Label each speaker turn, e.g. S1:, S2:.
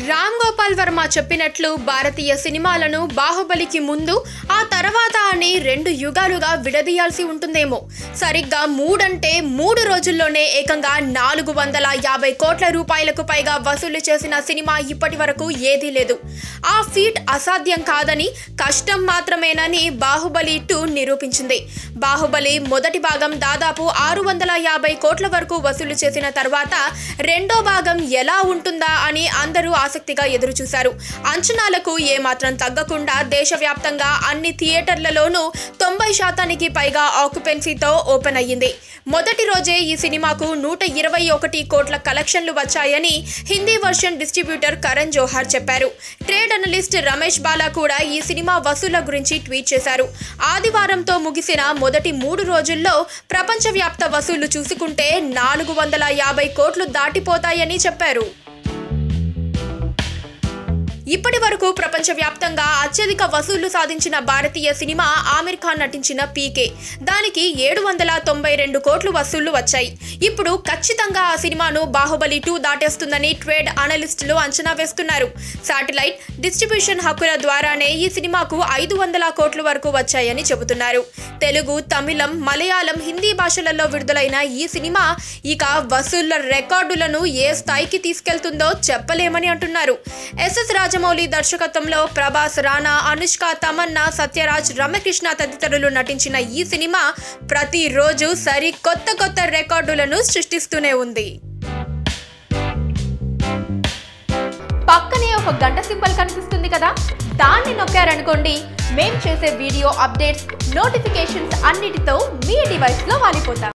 S1: రామ్ గోపాల్ వర్మ చెప్పినట్లు భారతీయ సినిమాలను బాహుబలికి ముందు ఆ తర్వాత అని 2 యుగాలుగా విడదీయాల్సి ఉంటుందేమో. సరిగ్గా 3 అంటే 3 రోజుల్లోనే ఏకంగా 450 కోట్ల రూపాయలకు పైగా వసూలు చేసిన సినిమా ఇప్పటి వరకు ఏదీ లేదు. ఆ ఫీట్ అసాధ్యం కాదని, కష్టం మాత్రమేనని బాహుబలి 2 నిరూపించింది. బాహుబలి మొదటి భాగం దాదాపు 650 కోట్ల వరకు వసూలు చేసిన తర్వాత రెండో భాగం ఎలా ఉంటుందా అని అందరూ ఆసక్తిగా ఎదురుచూశారు. అంచనాలకు ఏమాత్రం తగ్గకుండా దేశవ్యాప్తంగా అన్ని థియేటర్లలోనూ 90% పైగా ఆక్యుపెన్సీతో ఓపెన్ అయ్యింది. మొదటి రోజే ఈ సినిమాకు 121 కోట్ల కలెక్షన్లు వచ్చాయని హిందీ వర్షన్ డిస్ట్రిబ్యూటర్ కరణ్ జోహార్ చెప్పారు. ట్రేడ్ అనలిస్ట్ రమేష్ బాలా కూడా ఈ సినిమా వసూళ్ల గురించి ట్వీట్ చేశారు. ఆదివారంతో ముగిసిన మొదటి 3 రోజుల్లో ప్రపంచవ్యాప్త వసూళ్లు చూసుకుంటే 450 కోట్లు దాటిపోతాయని చెప్పారు. ఇప్పటి వరకు ప్రపంచవ్యాప్తంగా అత్యధిక వసూళ్లు సాధించిన భారతీయ సినిమా ఆమిర్ ఖాన్ నటించిన పీకే. దానికి 792 కోట్లు వసూళ్లు వచ్చాయి. ఇప్పుడు ఖచ్చితంగా ఆ సినిమాను బాహుబలి 2 దాటేస్తుందని ట్రేడ్ అనలిస్టులు అంచనా వేస్తున్నారు. శాటిలైట్ డిస్ట్రిబ్యూషన్ హక్కుల ద్వారానే ఈ సినిమాకు 500 కోట్ల వరకు వచ్చాయని చెబుతున్నారు. తెలుగు, తమిళం, మలయాళం, హిందీ భాషలలో విడుదలైన ఈ సినిమా ఇక వసూళ్ల రికార్డులను ఏ స్థాయికి తీసుకెళ్తుందో చెప్పలేమని అంటున్నారు. ఎస్ఎస్ రాజమౌళి దర్శకత్వంలో ప్రభాస్, రానా, అనుష్క, తమన్నా, సత్యరాజ్, రమ్యకృష్ణ తదితరులు నటించిన ఈ సినిమా ప్రతిరోజు కొత్త రికార్డులను సృష్టిస్తూనే ఉంది. పక్కనే ఒక గంట సింబల్ కనిపిస్తుంది కదా, దాన్ని నొక్కారనుకోండి, మేం చేసే వీడియో అప్డేట్స్, నోటిఫికేషన్స్ అన్నిటితో మీ డివైస్లో వాలిపోతాం.